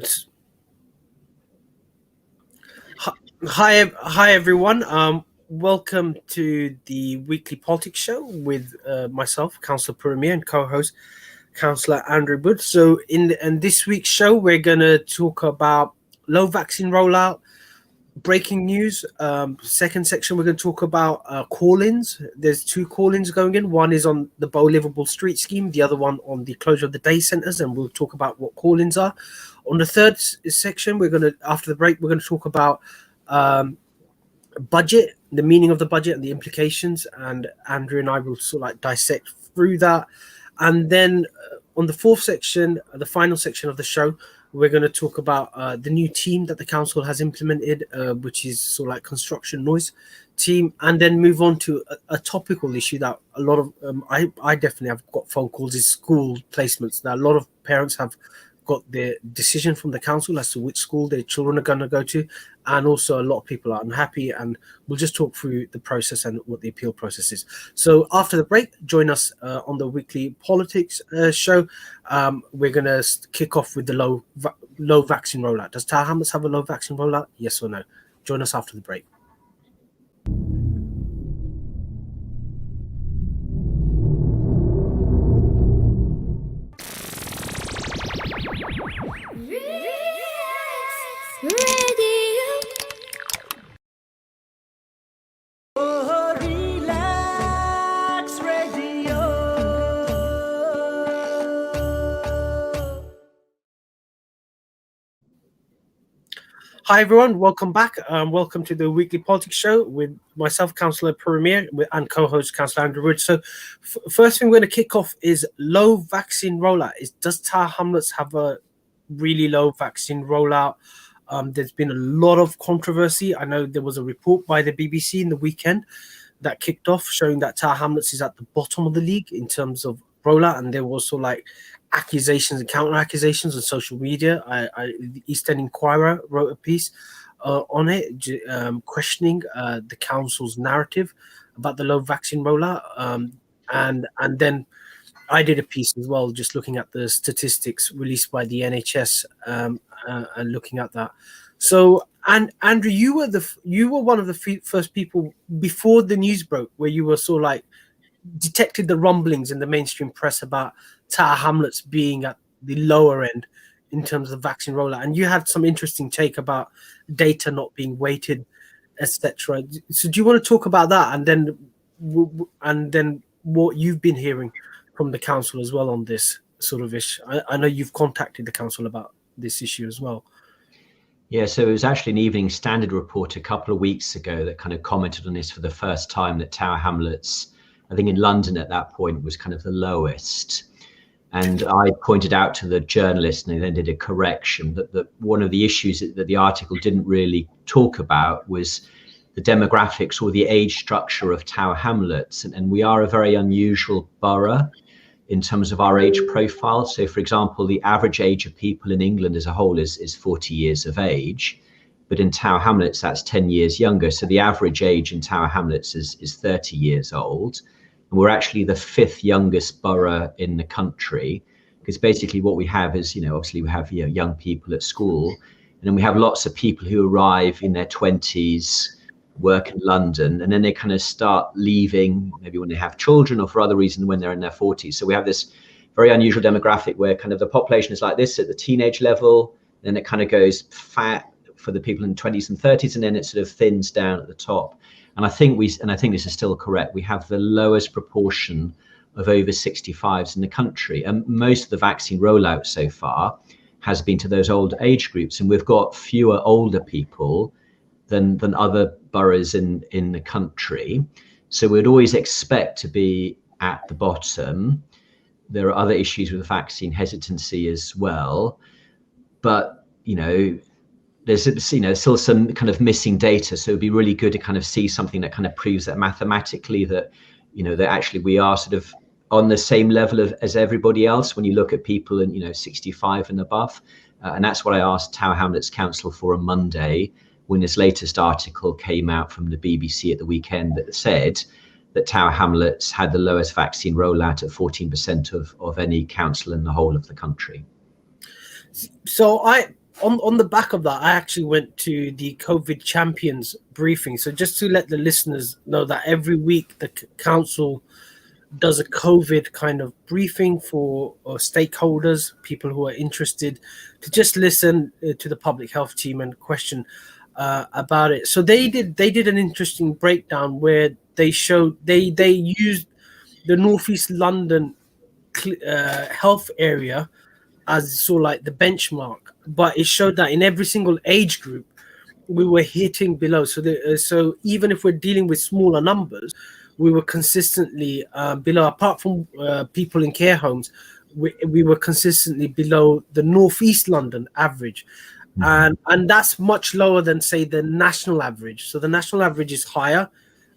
S- Hi everyone. Welcome to the weekly politics show with myself, Councillor Puru, and co-host Councillor Andrew Wood. So, in this week's show, we're gonna talk about low vaccine rollout, breaking news. Second section, we're going to talk about call-ins. There's two call-ins going in. One is on the Bow Livable Street scheme, the other one on the closure of the day centres, and we'll talk about what call-ins are. On the third section, after the break, we're going to talk about budget, the meaning of the budget and the implications, and Andrew and I will sort of like dissect through that. And then on the fourth section, the final section of the show, we're going to talk about the new team that the council has implemented, which is sort of like construction noise team, and then move on to a topical issue that a lot of I definitely have got phone calls, is school placements. That a lot of parents have got their decision from the council as to which school their children are going to go to, and also a lot of people are unhappy, and we'll just talk through the process and what the appeal process is. So after the break, join us on the weekly politics show. We're going to kick off with the low vaccine rollout. Does Tower Hamlets have a low vaccine rollout? Yes or no? Join us after the break. Hi everyone, welcome back. Welcome to the weekly politics show with myself, Councillor Premier, and co-host Councillor Andrew Wood. So, first thing we're going to kick off is low vaccine rollout. Does Tower Hamlets have a really low vaccine rollout? There's been a lot of controversy. I know there was a report by the BBC in the weekend that kicked off showing that Tower Hamlets is at the bottom of the league in terms of rollout, and there was also like accusations and counter accusations on social media. The East End Inquirer wrote a piece on it, questioning the council's narrative about the low vaccine rollout, and then I did a piece as well, just looking at the statistics released by the NHS and looking at that. So, and Andrew, you were one of the first people before the news broke, where you were sort of like detected the rumblings in the mainstream press about Tower Hamlets being at the lower end in terms of vaccine rollout, and you had some interesting take about data not being weighted, etc. So, do you want to talk about that, and then what you've been hearing from the council as well on this sort of issue? I know you've contacted the council about this issue as well. Yeah, so it was actually an Evening Standard report a couple of weeks ago that kind of commented on this for the first time, that Tower Hamlets, I think in London at that point, was kind of the lowest. And I pointed out to the journalist, and they then did a correction, that one of the issues that the article didn't really talk about was the demographics or the age structure of Tower Hamlets. And we are a very unusual borough in terms of our age profile. So, for example, the average age of people in England as a whole is 40 years of age. But in Tower Hamlets, that's 10 years younger. So the average age in Tower Hamlets is 30 years old. And we're actually the fifth youngest borough in the country, because basically what we have is, obviously we have young people at school, and then we have lots of people who arrive in their 20s, work in London, and then they kind of start leaving, maybe when they have children or for other reasons when they're in their 40s. So we have this very unusual demographic where kind of the population is like this at the teenage level, then it kind of goes fat for the people in 20s and 30s, and then it sort of thins down at the top. And I think this is still correct, we have the lowest proportion of over 65s in the country. And most of the vaccine rollout so far has been to those old age groups, and we've got fewer older people than other boroughs in the country. So we'd always expect to be at the bottom. There are other issues with vaccine hesitancy as well, but there's still some kind of missing data. So it'd be really good to kind of see something that kind of proves that mathematically that that actually we are sort of on the same level as everybody else when you look at people in 65 and above. And that's what I asked Tower Hamlets Council for on Monday, when this latest article came out from the BBC at the weekend that said that Tower Hamlets had the lowest vaccine rollout at 14% of any council in the whole of the country. So on the back of that, I actually went to the COVID champions briefing. So just to let the listeners know that every week the council does a COVID kind of briefing for stakeholders, people who are interested, to just listen to the public health team and question about it. So they did an interesting breakdown where they showed they used the Northeast London health area as sort of like the benchmark, but it showed that in every single age group we were hitting below. So even if we're dealing with smaller numbers, we were consistently below. Apart from people in care homes, we were consistently below the Northeast London average, and that's much lower than say the national average. So the national average is higher.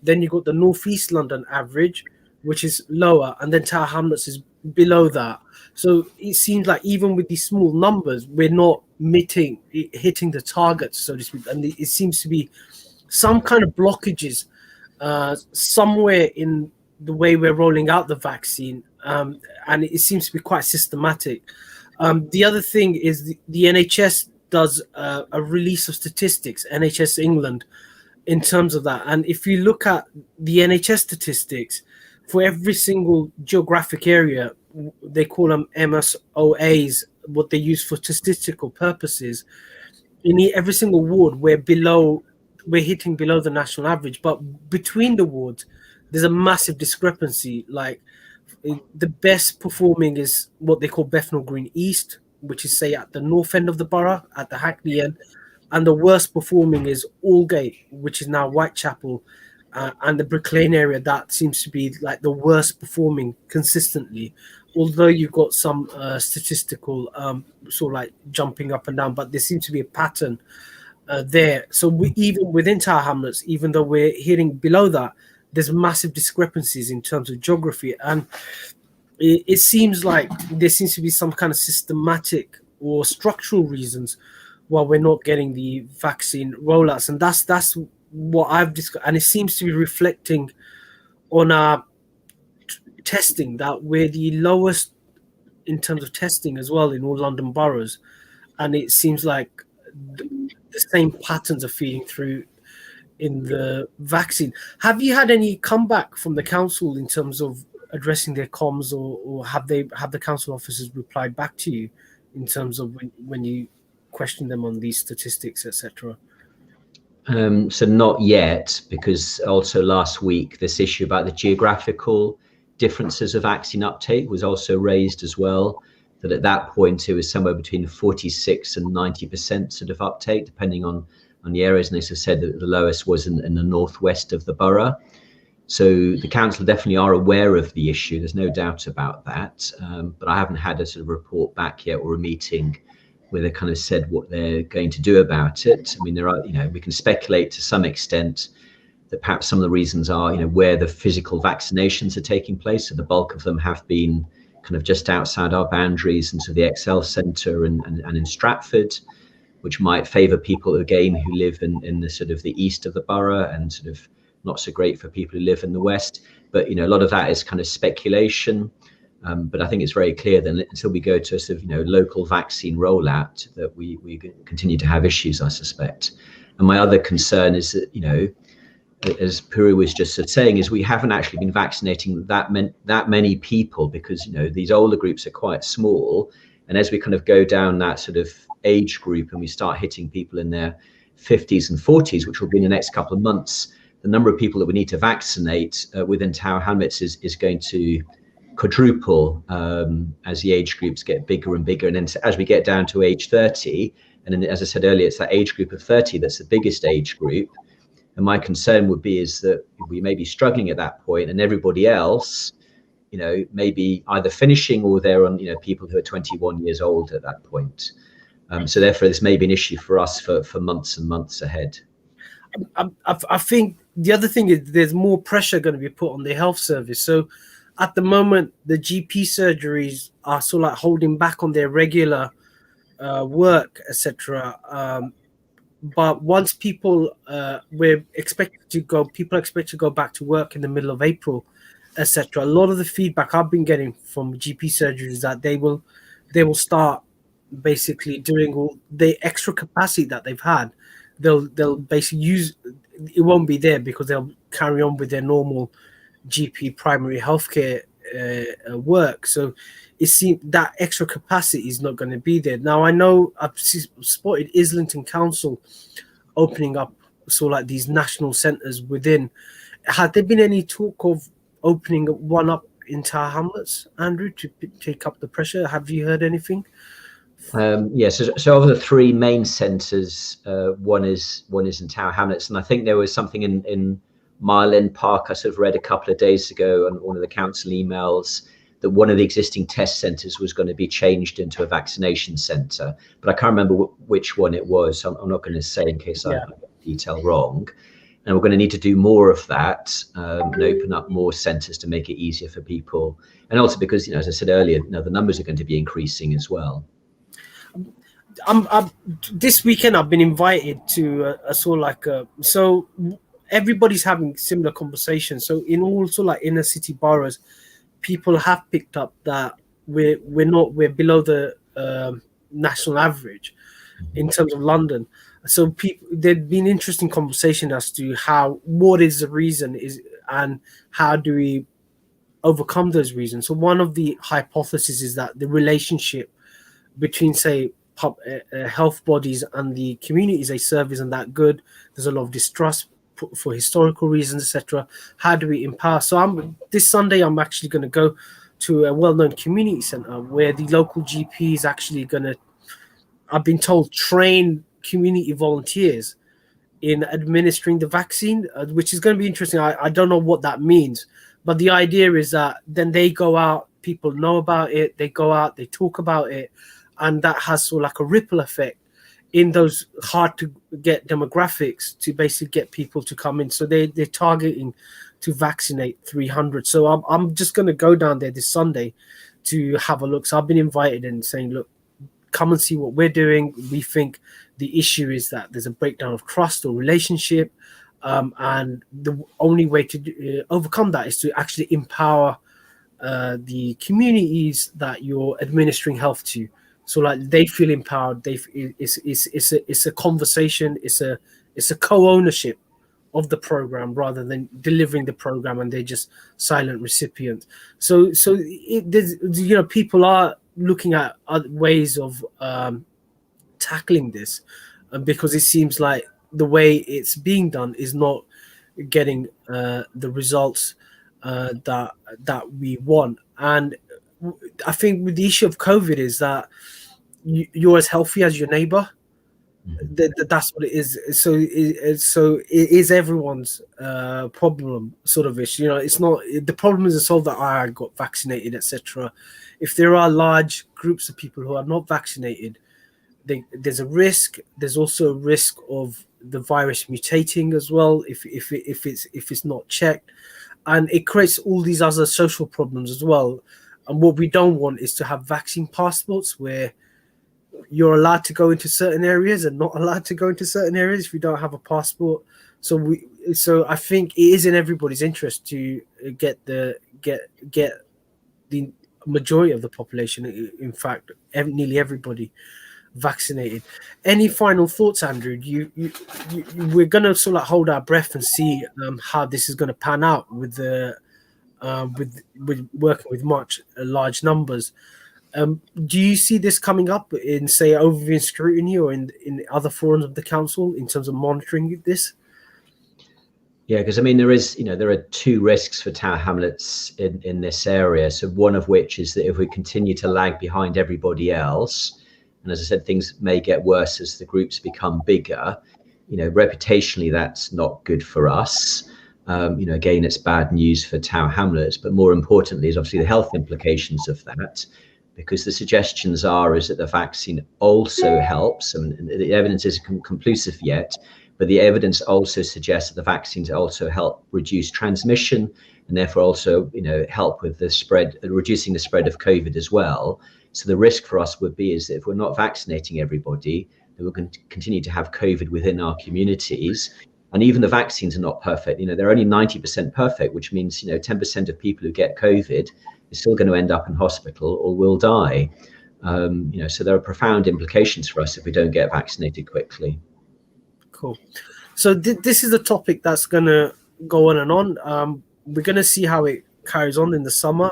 Then you got the Northeast London average, which is lower, and then Tower Hamlets is below that. So it seems like even with these small numbers, we're not hitting the targets, so to speak. And it seems to be some kind of blockages somewhere in the way we're rolling out the vaccine, and it seems to be quite systematic. The other thing is the NHS does a release of statistics, NHS England, in terms of that. And if you look at the NHS statistics, for every single geographic area, they call them MSOAs, what they use for statistical purposes. In every single ward, we're hitting below the national average, but between the wards, there's a massive discrepancy. Like the best performing is what they call Bethnal Green East, which is say at the north end of the borough, at the Hackney end, and the worst performing is Aldgate, which is now Whitechapel, and the Brick Lane area. That seems to be like the worst performing consistently, although you've got some statistical sort of like jumping up and down, but there seems to be a pattern there. So even within Tower Hamlets, even though we're hitting below that, there's massive discrepancies in terms of geography, and it seems like there seems to be some kind of systematic or structural reasons why we're not getting the vaccine rollouts, and that's what I've discussed, and it seems to be reflecting on our testing, that we're the lowest in terms of testing as well in all London boroughs, and it seems like the same patterns are feeding through in the vaccine. Have you had any comeback from the council in terms of addressing their comms, or have the council officers replied back to you in terms of when you question them on these statistics, etc.? So not yet, because also last week this issue about the geographical differences of vaccine uptake was also raised as well. That at that point it was somewhere between 46 and 90% sort of uptake, depending on the areas. And as I said, that the lowest was in the northwest of the borough. So the council definitely are aware of the issue. There's no doubt about that. But I haven't had a sort of report back yet, or a meeting where they kind of said what they're going to do about it. I mean, there are, we can speculate to some extent that perhaps some of the reasons are, where the physical vaccinations are taking place. So the bulk of them have been kind of just outside our boundaries, and so the Excel Centre and in Stratford, which might favour people again who live in the sort of the east of the borough, and sort of not so great for people who live in the west. But a lot of that is kind of speculation. But I think it's very clear that until we go to a sort of local vaccine rollout, that we continue to have issues, I suspect. And my other concern is that as Puru was just saying, is we haven't actually been vaccinating that many people, because these older groups are quite small, and as we kind of go down that sort of age group and we start hitting people in their 50s and 40s, which will be in the next couple of months, the number of people that we need to vaccinate within Tower Hamlets is going to quadruple as the age groups get bigger and bigger. And then as we get down to age 30, and then, as I said earlier, it's that age group of 30 that's the biggest age group. And my concern would be is that we may be struggling at that point, and everybody else, maybe either finishing, or they're on, people who are 21 years old at that point. So therefore, this may be an issue for us for months and months ahead. I think the other thing is there's more pressure going to be put on the health service. So at the moment, the GP surgeries are sort of like holding back on their regular work, etc. But once people expect to go back to work in the middle of April, etc. A lot of the feedback I've been getting from GP surgeries is that they will start basically doing all the extra capacity that they've had, they'll basically use it, won't be there because they'll carry on with their normal GP primary healthcare work. So it seems that extra capacity is not going to be there. Now I know I've spotted Islington Council opening up like these national centres within. Had there been any talk of opening one up in Tower Hamlets, Andrew, to take up the pressure? Have you heard anything? So of the three main centres, one is in Tower Hamlets, and I think there was something in Mile End Park I sort of read a couple of days ago on one of the council emails that one of the existing test centres was going to be changed into a vaccination centre, but I can't remember which one it was, so I'm not going to say in case I get the detail wrong. And we're going to need to do more of that and open up more centres to make it easier for people, and also because, as I said earlier, the numbers are going to be increasing as well. This weekend I've been invited to so everybody's having similar conversations. So in also like inner city boroughs, people have picked up that we're below the national average in terms of London. So there'd been interesting conversation as to what is the reason is and how do we overcome those reasons. So one of the hypotheses is that the relationship between, say, health bodies and the communities they serve isn't that good. There's a lot of distrust for historical reasons, etc. How do we empower? So this Sunday I'm actually going to go to a well-known community centre where the local GP is actually going to, I've been told, train community volunteers in administering the vaccine, which is going to be interesting. I don't know what that means, but the idea is that then they go out, people know about it, they go out, they talk about it, and that has sort of like a ripple effect in those hard to get demographics to basically get people to come in. So they're targeting to vaccinate 300. So I'm just going to go down there this Sunday to have a look. So I've been invited and saying, look, come and see what we're doing. We think the issue is that there's a breakdown of trust or relationship, and the only way to overcome that is to actually empower the communities that you're administering health to. So like they feel empowered. It's a conversation. It's a co-ownership of the program rather than delivering the program and they're just silent recipients. So people are looking at other ways of tackling this, because it seems like the way it's being done is not getting the results that we want. And I think with the issue of COVID is that you're as healthy as your neighbor. That's what it is. So it is everyone's problem, sort of issue. It's not the problem isn't solved that I got vaccinated, etc. If there are large groups of people who are not vaccinated, there's a risk. There's also a risk of the virus mutating as well if it's not checked, and it creates all these other social problems as well. And what we don't want is to have vaccine passports where you're allowed to go into certain areas and not allowed to go into certain areas if you don't have a passport. So I think it is in everybody's interest to get the majority of the population, in fact, nearly everybody, vaccinated. Any final thoughts, Andrew? We're going to sort of hold our breath and see how this is going to pan out with working with large numbers. Do you see this coming up in, say, overviewing scrutiny or in other forums of the council in terms of monitoring this? Yeah, because there are two risks for Tower Hamlets in this area. So one of which is that if we continue to lag behind everybody else, and as I said, things may get worse as the groups become bigger, reputationally, that's not good for us. Again, it's bad news for Tower Hamlets, but more importantly is obviously the health implications of that, because the suggestions is that the vaccine also helps, and the evidence isn't conclusive yet, but the evidence also suggests that the vaccines also help reduce transmission and therefore also, help with the spread, reducing the spread of COVID as well. So the risk for us would be is that if we're not vaccinating everybody, then we're going to continue to have COVID within our communities. And even the vaccines are not perfect. They're only 90% perfect, which means, 10% of people who get COVID is still going to end up in hospital or will die. So there are profound implications for us if we don't get vaccinated quickly. Cool. So this is a topic that's going to go on and on. We're going to see how it carries on in the summer.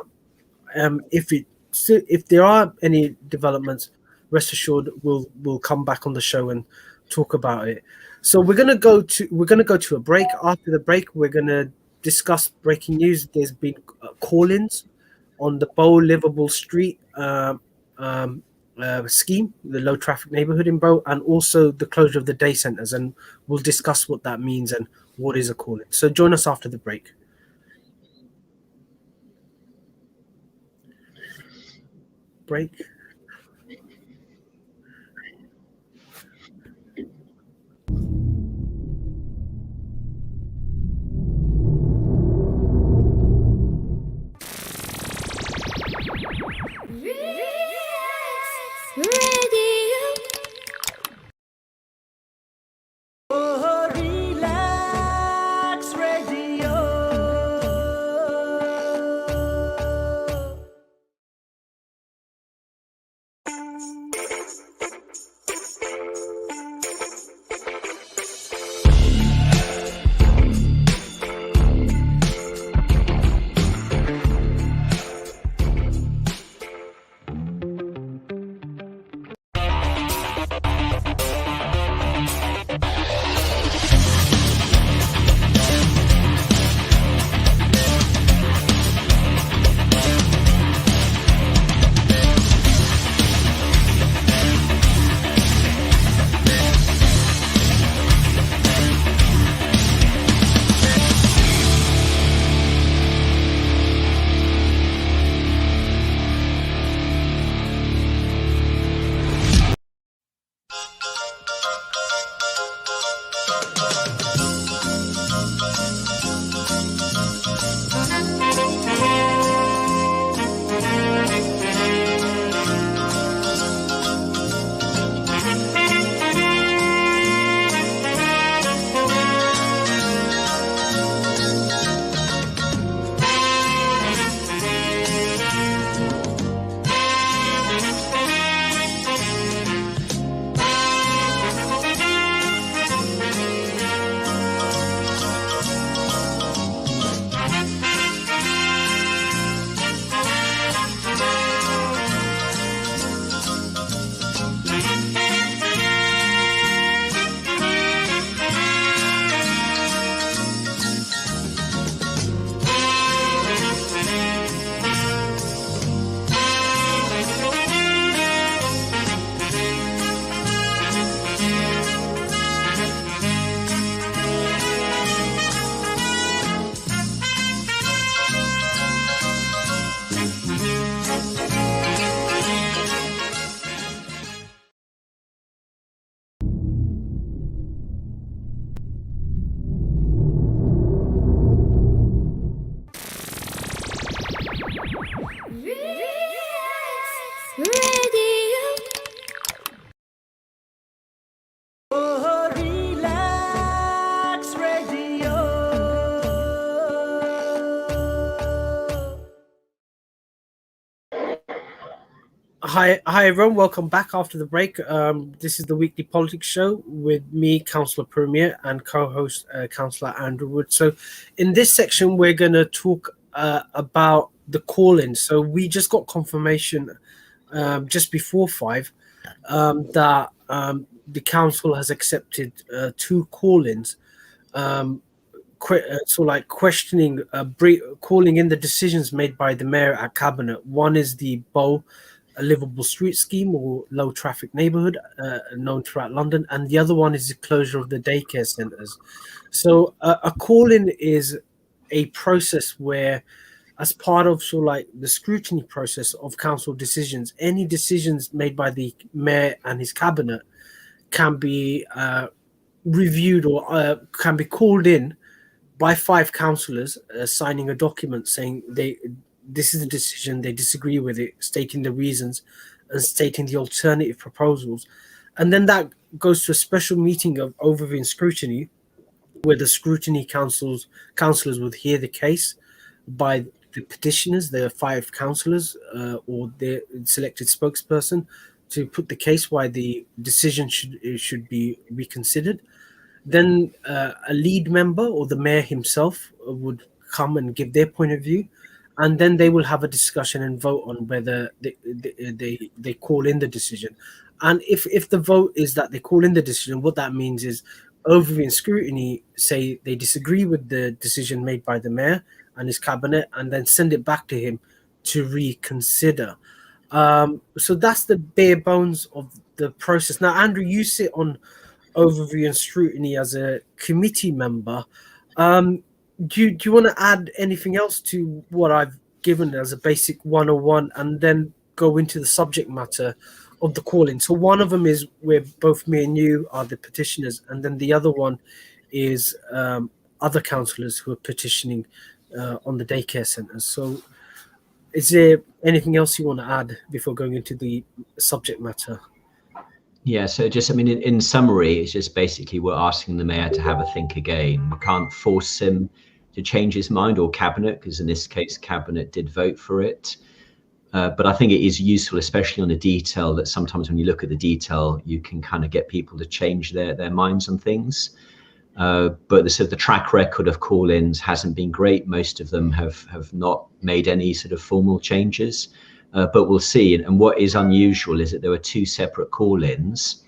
If there are any developments, rest assured we'll come back on the show and talk about it. So we're going to go to a break. After the break, we're going to discuss breaking news. There's been call-ins on the Bow Livable Street scheme, the low traffic neighborhood in Bow, and also the closure of the day centers, and we'll discuss what that means and what is a call-in. So join us after the break. Hi everyone. Welcome back after the break. This is the weekly politics show with me, Councillor Premier, and co-host Councillor Andrew Wood. So, in this section, we're going to talk about the call-in. So, we just got confirmation just before 5 that the council has accepted 2 call-ins. Questioning, calling in the decisions made by the mayor at cabinet. One is the Bow a livable street scheme or low traffic neighborhood known throughout London, and the other one is the closure of the daycare centers. So a call-in is a process where, as part of the scrutiny process of council decisions, any decisions made by the mayor and his cabinet can be reviewed or can be called in by 5 councillors signing a document saying this is a decision, they disagree with it, stating the reasons and stating the alternative proposals. And then that goes to a special meeting of overviewing scrutiny, where the scrutiny councillors would hear the case by the petitioners, the 5 councillors, or their selected spokesperson, to put the case why the decision should be reconsidered. Then a lead member or the mayor himself would come and give their point of view, and then they will have a discussion and vote on whether they call in the decision. And if the vote is that they call in the decision, what that means is overview and scrutiny say they disagree with the decision made by the mayor and his cabinet, and then send it back to him to reconsider. So that's the bare bones of the process. Now, Andrew, you sit on overview and scrutiny as a committee member. Do you want to add anything else to what I've given as a basic 101, and then go into the subject matter of the call-in? So one of them is where both me and you are the petitioners, and then the other one is other councillors who are petitioning on the daycare centres. So is there anything else you want to add before going into the subject matter? Yeah, so just, I mean, in summary, it's just basically we're asking the mayor to have a think again. We can't force him to change his mind, or cabinet, because in this case, cabinet did vote for it. But I think it is useful, especially on the detail, that sometimes when you look at the detail, you can kind of get people to change their minds on things. But the track record of call-ins hasn't been great. Most of them have not made any sort of formal changes. But we'll see. And what is unusual is that there were 2 separate call-ins,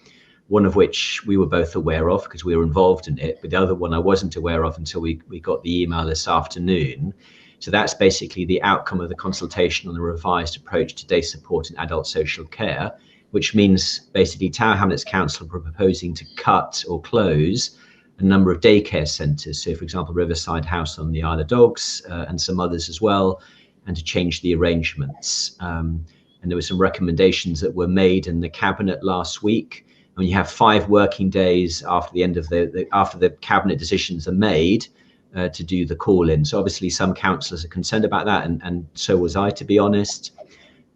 one of which we were both aware of because we were involved in it, but the other one I wasn't aware of until we got the email this afternoon. So that's basically the outcome of the consultation on the revised approach to day support and adult social care, which means basically Tower Hamlets Council were proposing to cut or close a number of daycare centres. So, for example, Riverside House on the Isle of Dogs and some others as well, and to change the arrangements. And there were some recommendations that were made in the cabinet last week. And you have 5 working days after the end of after the cabinet decisions are made to do the call-in. So obviously some councillors are concerned about that, and so was I, to be honest.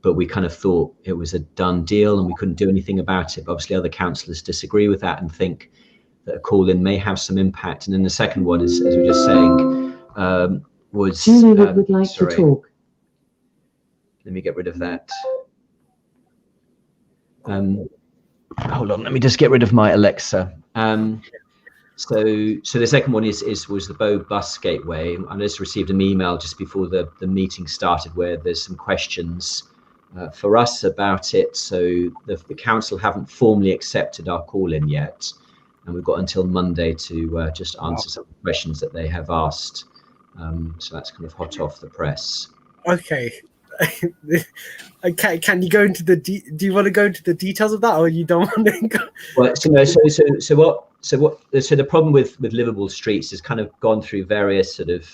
But we kind of thought it was a done deal and we couldn't do anything about it. But obviously other councillors disagree with that and think that a call-in may have some impact. And then the second one is, as we were just saying, was Julie would like to talk. Let me get rid of that. Hold on, let me just get rid of my Alexa. So the second one was the Bow Bus Gateway. I just received an email just before the meeting started where there's some questions for us about it. So the council haven't formally accepted our call-in yet, and we've got until Monday to just answer some questions that they have asked. So that's kind of hot off the press. Okay. Can you go into the do you want to go into the details of that, or you don't want to go? Well, so the problem with livable streets has kind of gone through various sort of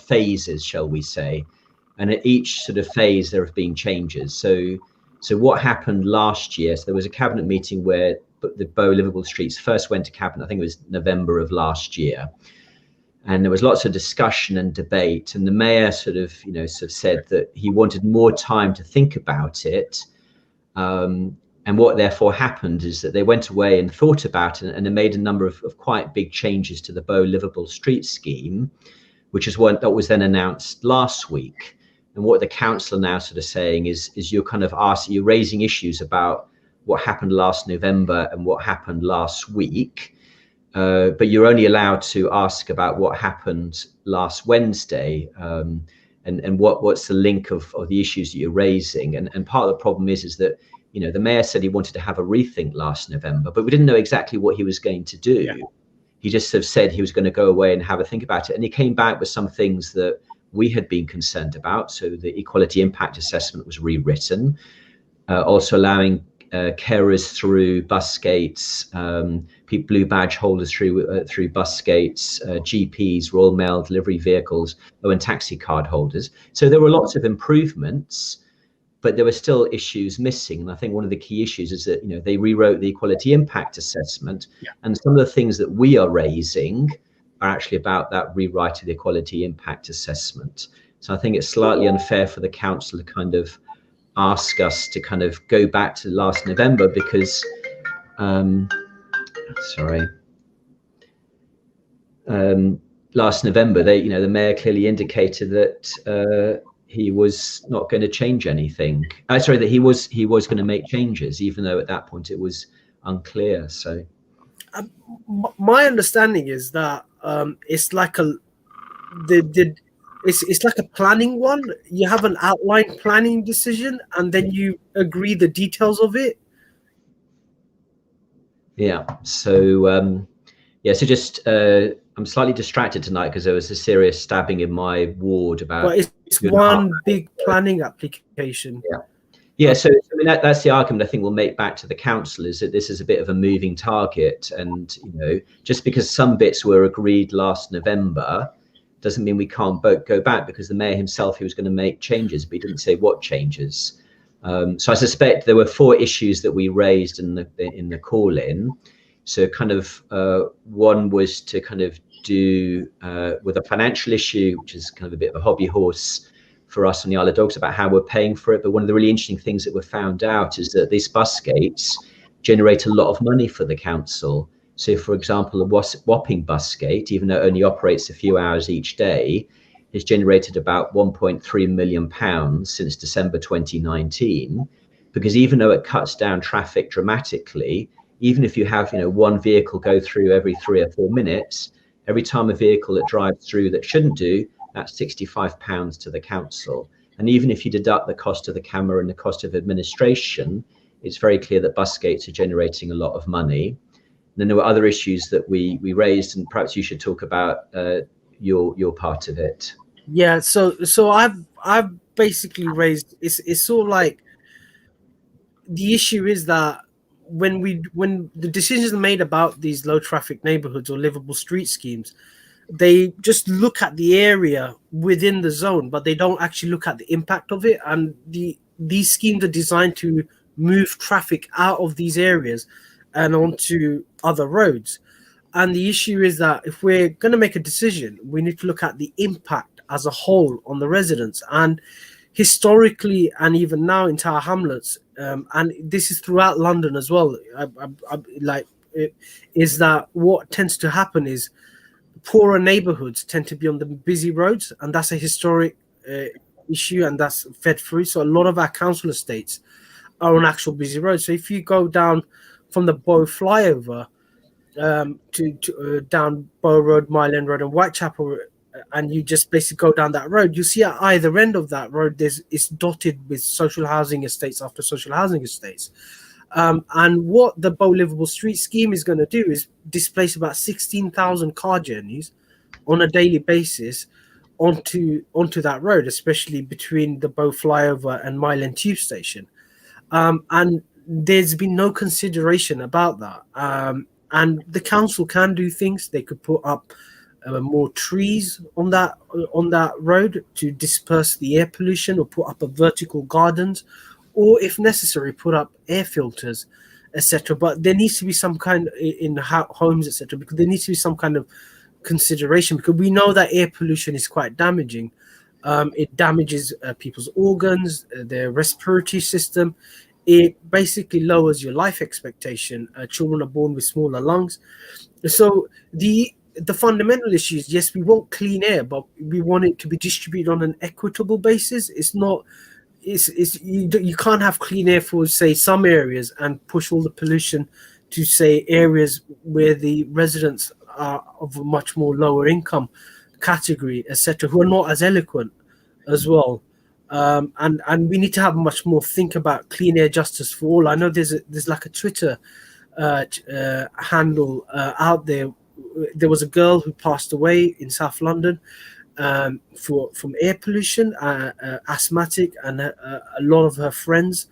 phases, shall we say, and at each sort of phase there have been changes. So what happened last year? So there was a cabinet meeting where the Bow livable streets first went to cabinet. I think it was November of last year. And there was lots of discussion and debate, and the mayor sort of said that he wanted more time to think about it. And what therefore happened is that they went away and thought about it, and they made a number of quite big changes to the Bow livable street scheme, which is one that was then announced last week. And what the council are now sort of saying is you're kind of you're raising issues about what happened last November and what happened last week. But you're only allowed to ask about what happened last Wednesday, and what's the link of the issues that you're raising. And part of the problem is that the mayor said he wanted to have a rethink last November, but we didn't know exactly what he was going to do. Yeah. He just sort of said he was going to go away and have a think about it, and he came back with some things that we had been concerned about. So the equality impact assessment was rewritten, also allowing carers through bus gates, blue badge holders through bus gates, GPs, Royal Mail delivery vehicles, and taxi card holders. So there were lots of improvements, but there were still issues missing. And I think one of the key issues is that they rewrote the equality impact assessment, and some of the things that we are raising are actually about that rewrite of the equality impact assessment. So I think it's slightly unfair for the council to kind of ask us to kind of go back to last November because last November, the mayor clearly indicated that he was not going to change anything. Sorry, that he was going to make changes, even though at that point it was unclear. So, my understanding is that it's like it's like a planning one. You have an outline planning decision, and then you agree the details of it. Yeah. So so just I'm slightly distracted tonight because there was a serious stabbing in my ward about. But it's one big planning application. Yeah. Yeah, so I mean that's the argument I think we'll make back to the council, is that this is a bit of a moving target, and just because some bits were agreed last November doesn't mean we can't go back, because the mayor himself, he was going to make changes, but he didn't say what changes. So I suspect there were 4 issues that we raised in the call-in. So kind of one was to kind of do with a financial issue, which is kind of a bit of a hobby horse for us on the Isle of Dogs, about how we're paying for it. But one of the really interesting things that we found out is that these bus gates generate a lot of money for the council. So, for example, a Wapping bus gate, even though it only operates a few hours each day, has generated about £1.3 million since December 2019. Because even though it cuts down traffic dramatically, even if you have one vehicle go through every 3 or 4 minutes, every time a vehicle that drives through that shouldn't do, that's £65 to the council. And even if you deduct the cost of the camera and the cost of administration, it's very clear that bus gates are generating a lot of money. And then there were other issues that we raised, and perhaps you should talk about your part of it. Yeah, so I've basically raised, it's sort of like, the issue is that when the decisions are made about these low traffic neighborhoods or livable street schemes, they just look at the area within the zone, but they don't actually look at the impact of it. And these schemes are designed to move traffic out of these areas and onto other roads. And the issue is that if we're going to make a decision, we need to look at the impact as a whole on the residents. And historically, and even now in Tower Hamlets, and this is throughout London as well, is that what tends to happen is poorer neighborhoods tend to be on the busy roads, and that's a historic issue, and that's fed through. So a lot of our council estates are on actual busy roads. So if you go down from the Bow flyover to down Bow Road, Mile End Road, and Whitechapel, and you just basically go down that road, you see at either end of that road it's dotted with social housing estates after social housing estates. And what the Bow Livable Street scheme is going to do is displace about 16,000 car journeys on a daily basis onto that road, especially between the Bow flyover and Mile End Tube Station. And there's been no consideration about that. And the council can do things. They could put up more trees on that road to disperse the air pollution, or put up a vertical gardens, or if necessary, put up air filters, etc. But there needs to be some kind in homes, etc. Because there needs to be some kind of consideration, because we know that air pollution is quite damaging. It damages people's organs, their respiratory system. It basically lowers your life expectation. Children are born with smaller lungs. So the fundamental issue is, yes, we want clean air, but we want it to be distributed on an equitable basis. It's not. You can't have clean air for, say, some areas and push all the pollution to, say, areas where the residents are of a much more lower income category, etc., who are not as eloquent as well. And we need to have much more think about clean air justice for all. I know there's like a Twitter handle out there. There was a girl who passed away in South London from air pollution, asthmatic, and a lot of her friends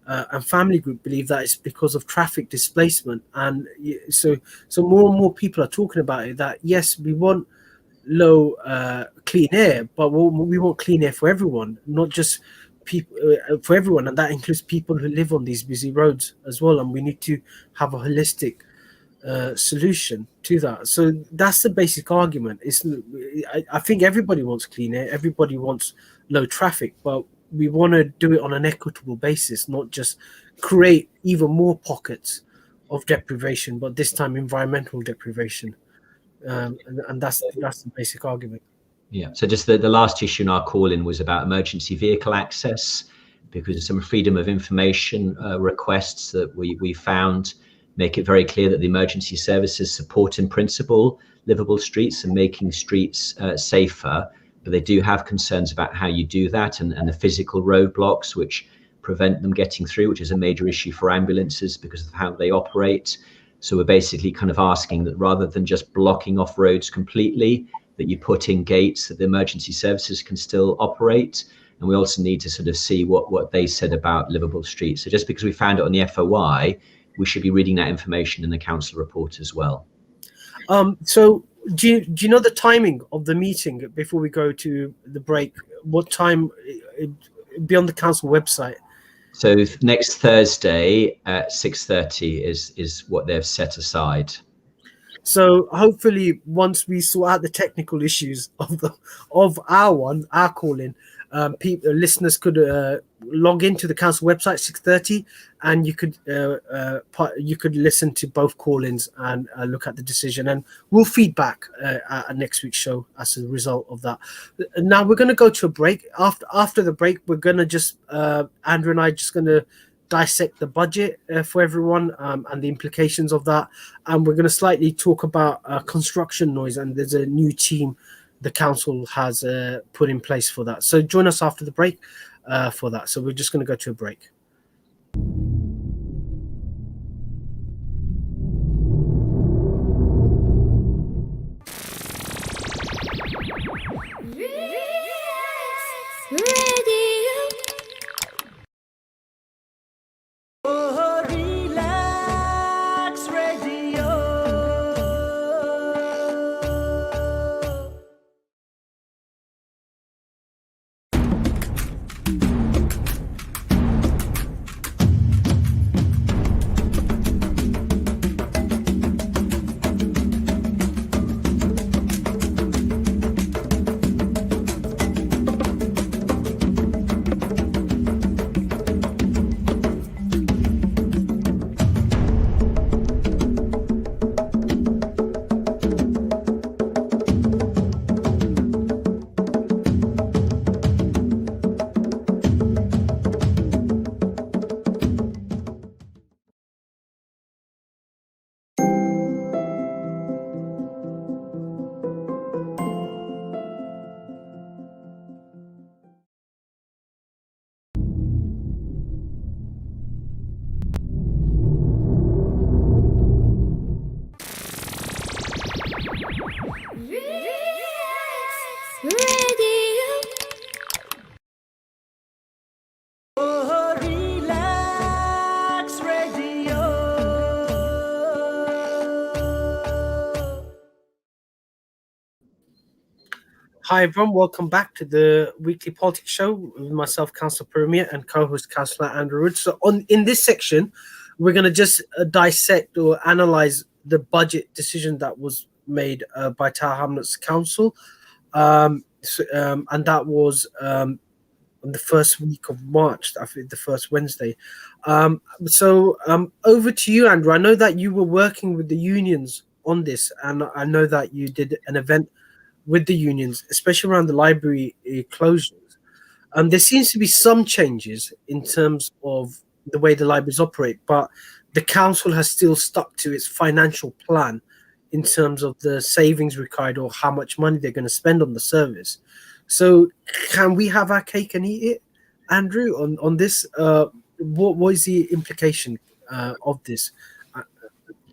and family group believe that it's because of traffic displacement. And so more and more people are talking about it, that yes, we want low clean air, but we want clean air for everyone, not just people, for everyone, and that includes people who live on these busy roads as well. And we need to have a holistic solution to that. So that's the basic argument. I think everybody wants clean air, everybody wants low traffic, but we want to do it on an equitable basis, not just create even more pockets of deprivation, but this time environmental deprivation. and that's the basic argument. Yeah. So just the last issue in our call-in was about emergency vehicle access, because some freedom of information requests that we found make it very clear that the emergency services support in principle livable streets and making streets safer, but they do have concerns about how you do that and the physical roadblocks which prevent them getting through, which is a major issue for ambulances because of how they operate. So we're basically kind of asking that rather than just blocking off roads completely, that you put in gates that the emergency services can still operate. And we also need to sort of see what they said about livable streets. So just because we found it on the FOI, we should be reading that information in the council report as well. So do you know the timing of the meeting before we go to the break? What time? It'd be on the council website. So next Thursday at 6:30 is what they've set aside. So hopefully, once we sort out the technical issues of our call-in, listeners could log into the council website 6:30, and you could listen to both call-ins and look at the decision, and we'll feedback at next week's show as a result of that. Now we're going to go to a break. After the break, we're going to just Andrew and I just going to dissect the budget for everyone and the implications of that, and we're going to slightly talk about construction noise, and there's a new team the council has put in place for that. So join us after the break for that. So we're just going to go to a break. Hi everyone, welcome back to the weekly politics show with myself, Councillor Puru, and co-host Councillor Andrew Wood. So in this section, we're going to just dissect or analyse the budget decision that was made by Tower Hamlets Council, and that was on the first week of March, I think the first Wednesday. So over to you, Andrew. I know that you were working with the unions on this, and I know that you did an event with the unions, especially around the library closures. There seems to be some changes in terms of the way the libraries operate, but the council has still stuck to its financial plan in terms of the savings required or how much money they're going to spend on the service. So can we have our cake and eat it, Andrew, on this? What is the implication of this?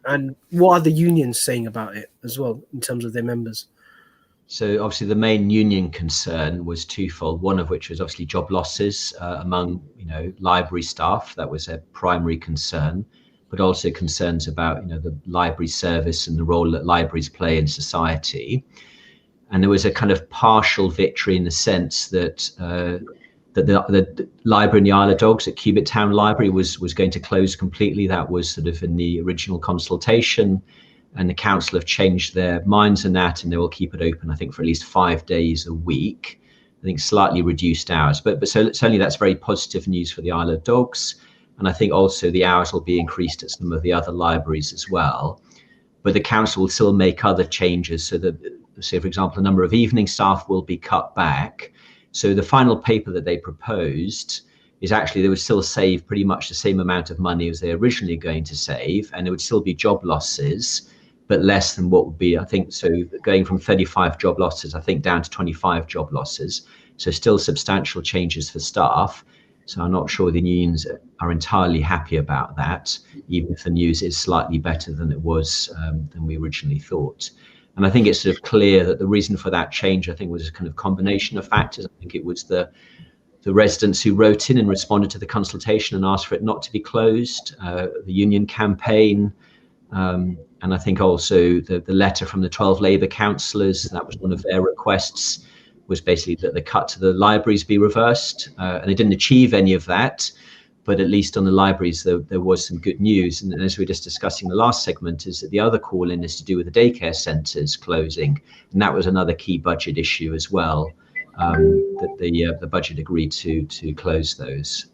And what are the unions saying about it as well in terms of their members? So obviously the main union concern was twofold, one of which was obviously job losses among library staff. That was a primary concern, but also concerns about the library service and the role that libraries play in society. And there was a kind of partial victory in the sense that the library in the Isle of Dogs at Cubitt Town Library was going to close completely. That was sort of in the original consultation. And the council have changed their minds on that, and they will keep it open, I think, for at least 5 days a week. I think slightly reduced hours, but certainly that's very positive news for the Isle of Dogs. And I think also the hours will be increased at some of the other libraries as well. but the council will still make other changes. So that, say, for example, the number of evening staff will be cut back. So the final paper that they proposed is actually they would still save pretty much the same amount of money as they originally going to save, and it would still be job losses, but less than what would be, I think, so going from 35 job losses, I think, down to 25 job losses. So still substantial changes for staff. So I'm not sure the unions are entirely happy about that, even if the news is slightly better than it was than we originally thought. And I think it's sort of clear that the reason for that change, I think, was a kind of combination of factors. I think it was the residents who wrote in and responded to the consultation and asked for it not to be closed, the union campaign, and I think also the letter from the 12 Labour councillors, that was one of their requests, was basically that the cut to the libraries be reversed. And they didn't achieve any of that, but at least on the libraries, there was some good news. And as we were just discussing the last segment, is that the other call in is to do with the daycare centres closing. And that was another key budget issue as well, that the budget agreed to close those.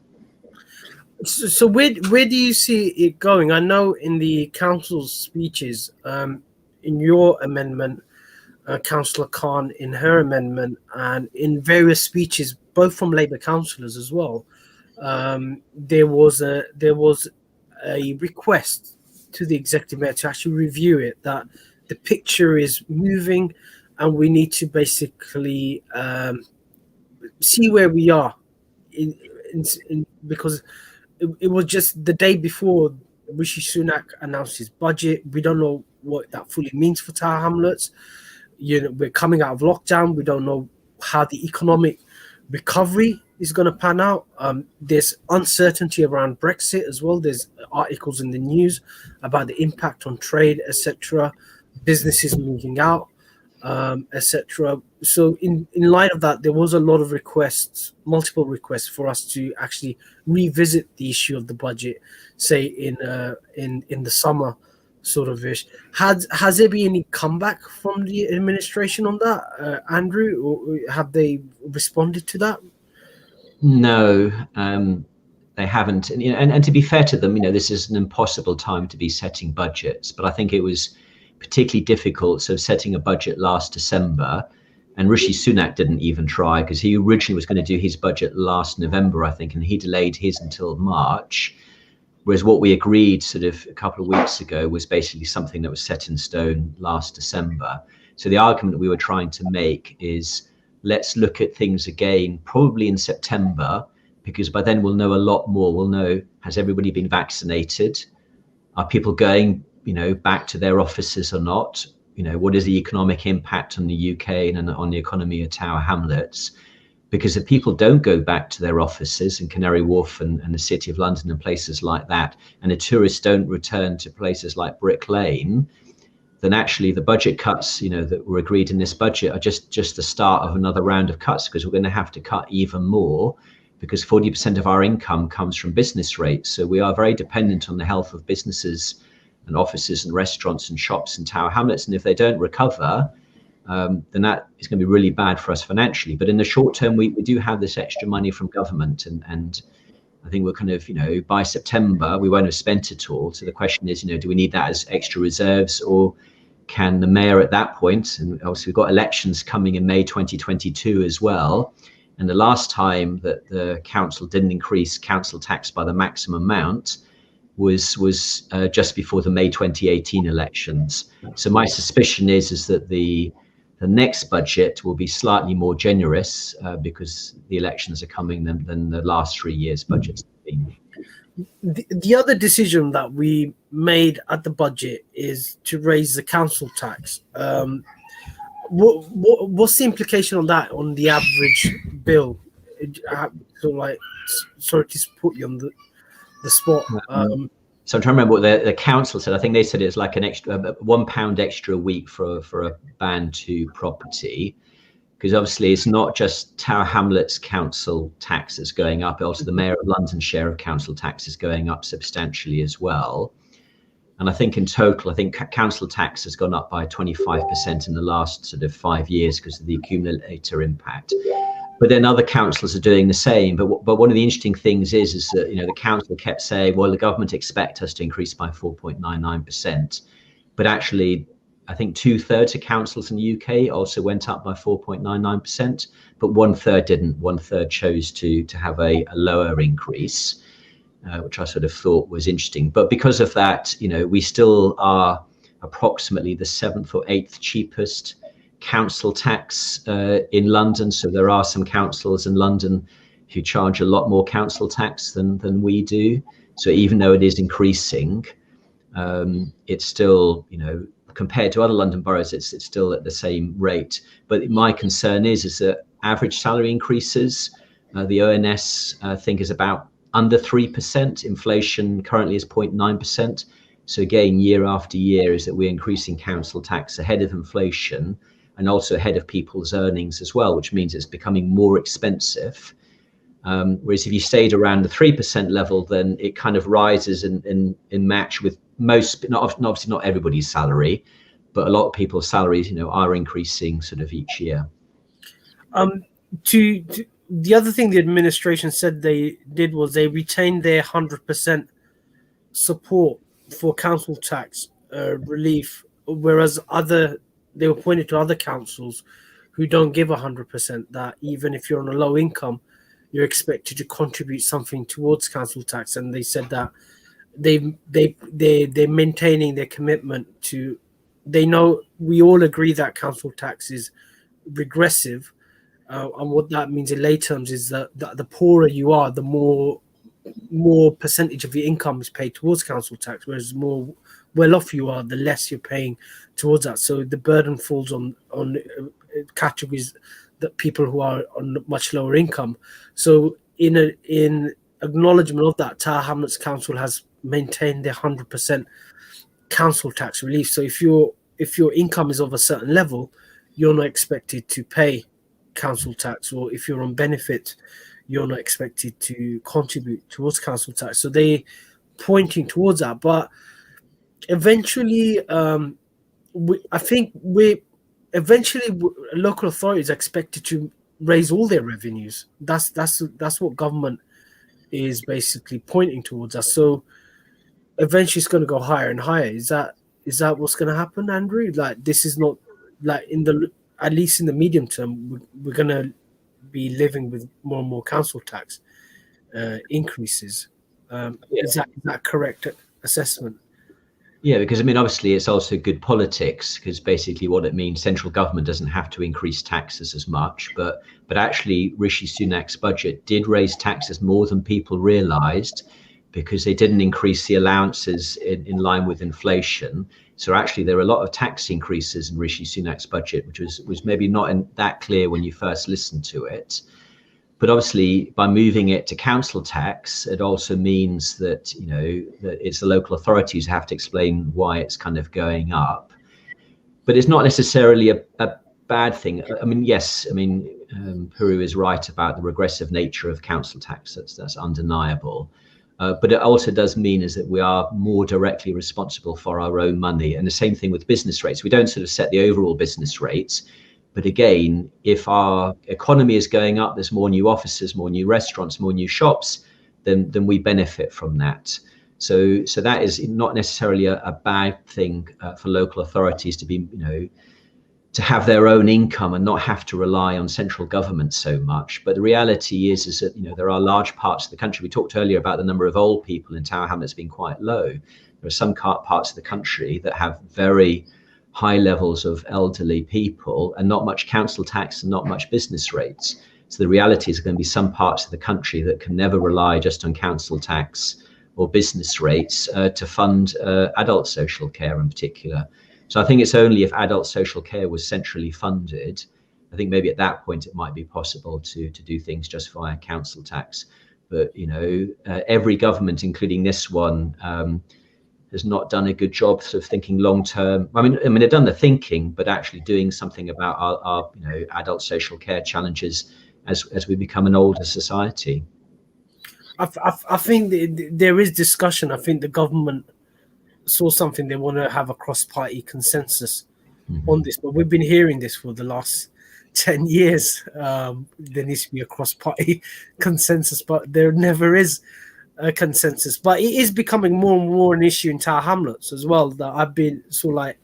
So where do you see it going? I know in the council's speeches, in your amendment, Councillor Khan in her amendment, and in various speeches, both from Labour councillors as well, there was a request to the executive mayor to actually review it, that the picture is moving, and we need to basically see where we are, because it was just the day before Rishi Sunak announced his budget. We don't know what that fully means for Tower Hamlets. We're coming out of lockdown. We don't know how the economic recovery is going to pan out. There's uncertainty around Brexit as well. There's articles in the news about the impact on trade, etc. Businesses moving out, etc. So in light of that, there was a lot of requests, multiple requests for us to actually revisit the issue of the budget, say in the summer, sort of ish. Has there been any comeback from the administration on that, Andrew, or have they responded to that? No, they haven't. And to be fair to them, this is an impossible time to be setting budgets. But I think it was particularly difficult, so setting a budget last December, and Rishi Sunak didn't even try, because he originally was going to do his budget last November, I think, and he delayed his until March. Whereas what we agreed sort of a couple of weeks ago was basically something that was set in stone last December. So the argument that we were trying to make is, let's look at things again, probably in September, because by then we'll know a lot more. We'll know, has everybody been vaccinated? Are people going, back to their offices or not? What is the economic impact on the UK and on the economy of Tower Hamlets? Because if people don't go back to their offices in Canary Wharf and the City of London and places like that, and the tourists don't return to places like Brick Lane, then actually the budget cuts, that were agreed in this budget are just the start of another round of cuts, because we're going to have to cut even more, because 40% of our income comes from business rates. So we are very dependent on the health of businesses and offices and restaurants and shops in Tower Hamlets. And if they don't recover, then that is going to be really bad for us financially. But in the short term, we do have this extra money from government, and I think we're kind of, by September, we won't have spent it all. So the question is, do we need that as extra reserves, or can the mayor at that point, and obviously we've got elections coming in May 2022 as well, and the last time that the council didn't increase council tax by the maximum amount was just before the May 2018 elections. So my suspicion is that the next budget will be slightly more generous because the elections are coming than the last 3 years' budgets have been. The other decision that we made at the budget is to raise the council tax. What's the implication on that, on the average bill? Sorry to put you on the spot. So I'm trying to remember what the council said. I think they said it's like an extra £1 extra a week for a Band 2 property, because obviously it's not just Tower Hamlets council tax that's going up, also the Mayor of London's share of council tax is going up substantially as well. And I think in total, I think council tax has gone up by 25% in the last sort of 5 years because of the accumulator impact. But then other councils are doing the same. But one of the interesting things is that the council kept saying, well, the government expect us to increase by 4.99%. But actually, I think 2/3 of councils in the UK also went up by 4.99%, but 1/3 didn't. 1/3 chose to have a lower increase, which I sort of thought was interesting. But because of that, we still are approximately the 7th or 8th cheapest council tax in London. So there are some councils in London who charge a lot more council tax than we do. So even though it is increasing, it's still, compared to other London boroughs, it's still at the same rate. But my concern is that average salary increases, the ONS think is about under 3%. Inflation currently is 0.9%. So again, year after year, is that we're increasing council tax ahead of inflation and also ahead of people's earnings as well, which means it's becoming more expensive. Whereas if you stayed around the 3% level, then it kind of rises in match with most, obviously not everybody's salary, but a lot of people's salaries, are increasing sort of each year. The other thing the administration said they did was they retained their 100% support for council tax relief, whereas they were pointed to other councils who don't give 100%, that even if you're on a low income, you're expected to contribute something towards council tax. And they said that they're maintaining their commitment to. They know we all agree that council tax is regressive, and what that means in lay terms is that the poorer you are, the more percentage of your income is paid towards council tax, whereas the more well off you are, the less you're paying towards that. So the burden falls on categories that people who are on much lower income. So in acknowledgement of that, Tower Hamlets Council has maintained their 100% council tax relief. So if your income is of a certain level, you're not expected to pay council tax, or if you're on benefit, you're not expected to contribute towards council tax. So they pointing towards that, but eventually, I think local authorities are expected to raise all their revenues. That's what government is basically pointing towards us. So eventually, it's going to go higher and higher. Is that what's going to happen, Andrew? Like, this is not like at least in the medium term, we're going to be living with more and more council tax increases. Is that correct assessment? Yeah, because obviously it's also good politics, because basically what it means, central government doesn't have to increase taxes as much, but actually Rishi Sunak's budget did raise taxes more than people realised, because they didn't increase the allowances in line with inflation. So actually there are a lot of tax increases in Rishi Sunak's budget, which was maybe not that clear when you first listened to it. But obviously, by moving it to council tax, it also means that that it's the local authorities who have to explain why it's kind of going up. But it's not necessarily a bad thing. Yes, Puru is right about the regressive nature of council tax. That's undeniable. But it also does mean is that we are more directly responsible for our own money. And the same thing with business rates. We don't sort of set the overall business rates. But again, if our economy is going up, there's more new offices, more new restaurants, more new shops, then we benefit from that. So that is not necessarily a bad thing for local authorities to be, to have their own income and not have to rely on central government so much. But the reality is that there are large parts of the country. We talked earlier about the number of old people in Tower Hamlets being quite low. There are some parts of the country that have very high levels of elderly people and not much council tax and not much business rates. So the reality is going to be some parts of the country that can never rely just on council tax or business rates to fund adult social care in particular. So I think it's only if adult social care was centrally funded, I think maybe at that point it might be possible to do things just via council tax. But every government, including this one, has not done a good job sort of thinking long term. They've done the thinking, but actually doing something about our adult social care challenges as we become an older society. I think there is discussion. I think the government saw something they want to have a cross-party consensus on this, but we've been hearing this for the last 10 years. There needs to be a cross-party consensus, but there never is. consensus, but it is becoming more and more an issue in Tower Hamlets as well. That I've been sort of like,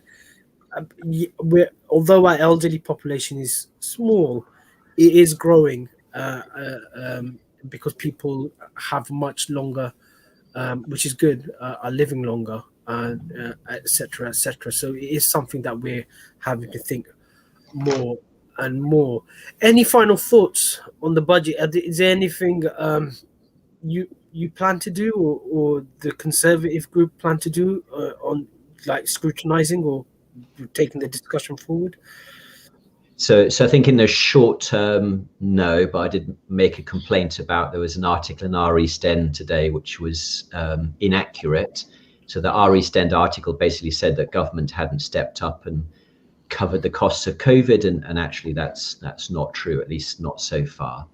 although our elderly population is small, it is growing because people have much longer, which is good, are living longer, etc., etc. So it is something that we're having to think more and more. Any final thoughts on the budget? Is there anything you plan to do, or the Conservative group plan to do on like scrutinizing or taking the discussion forward? So I think in the short term, no, but I did make a complaint about, there was an article in our East End today which was inaccurate. So the our East End article basically said that government hadn't stepped up and covered the costs of COVID, and actually that's not true, at least not so far.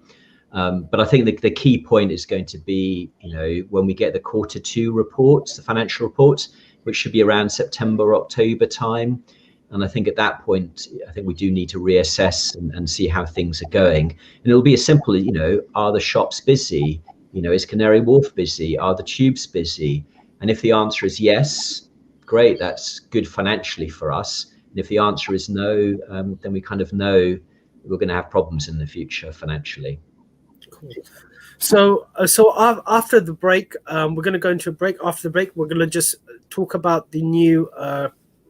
But I think the key point is going to be, when we get the Q2 reports, the financial reports, which should be around September, October time. And I think at that point, I think we do need to reassess and see how things are going. And it'll be as simple as, are the shops busy? Is Canary Wharf busy? Are the tubes busy? And if the answer is yes, great, that's good financially for us. And if the answer is no, then we kind of know we're going to have problems in the future financially. Cool. So after the break, we're going to go into a break. After the break, we're going to just talk about the new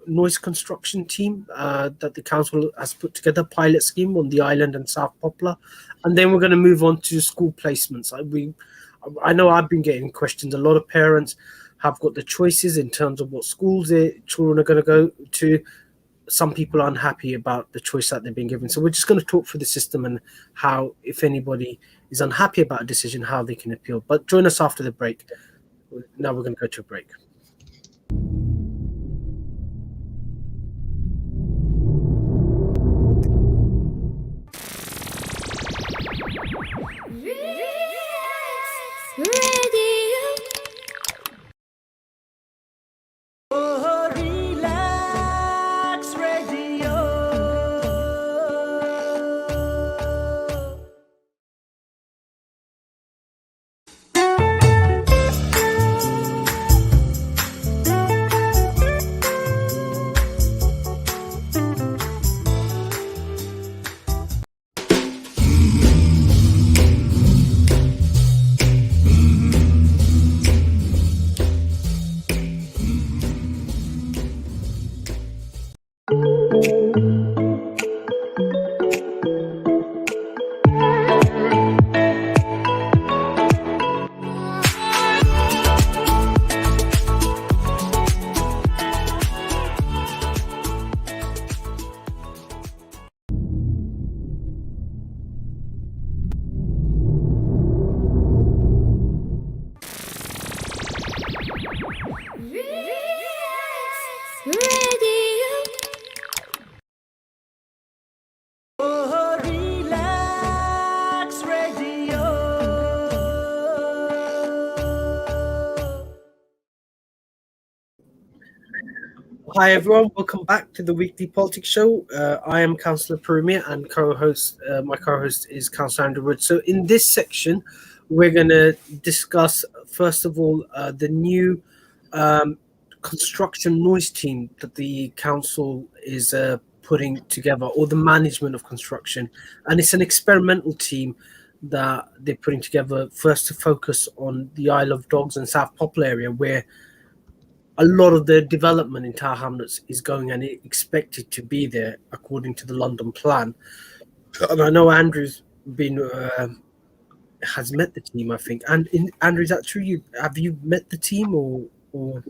noise construction team that the council has put together, pilot scheme on the island and South Poplar, and then we're going to move on to school placements. I know I've been getting questions. A lot of parents have got the choices in terms of what schools their children are going to go to. Some people are unhappy about the choice that they've been given. So we're just going to talk through the system and how, if anybody is unhappy about a decision, how they can appeal. But join us after the break. Now we're going to go to a break. Hi everyone, welcome back to the Weekly Politics Show. I am Councillor Puru and my co-host is Councillor Andrew Wood. So in this section, we're going to discuss, first of all, the new construction noise team that the council is putting together, or the management of construction. And it's an experimental team that they're putting together, first to focus on the Isle of Dogs and South Poplar area, where a lot of the development in Tower Hamlets is going and expected to be there according to the London plan. And I know Andrew's been has met the team, I think. And Andrew, is that true? Have you met the team or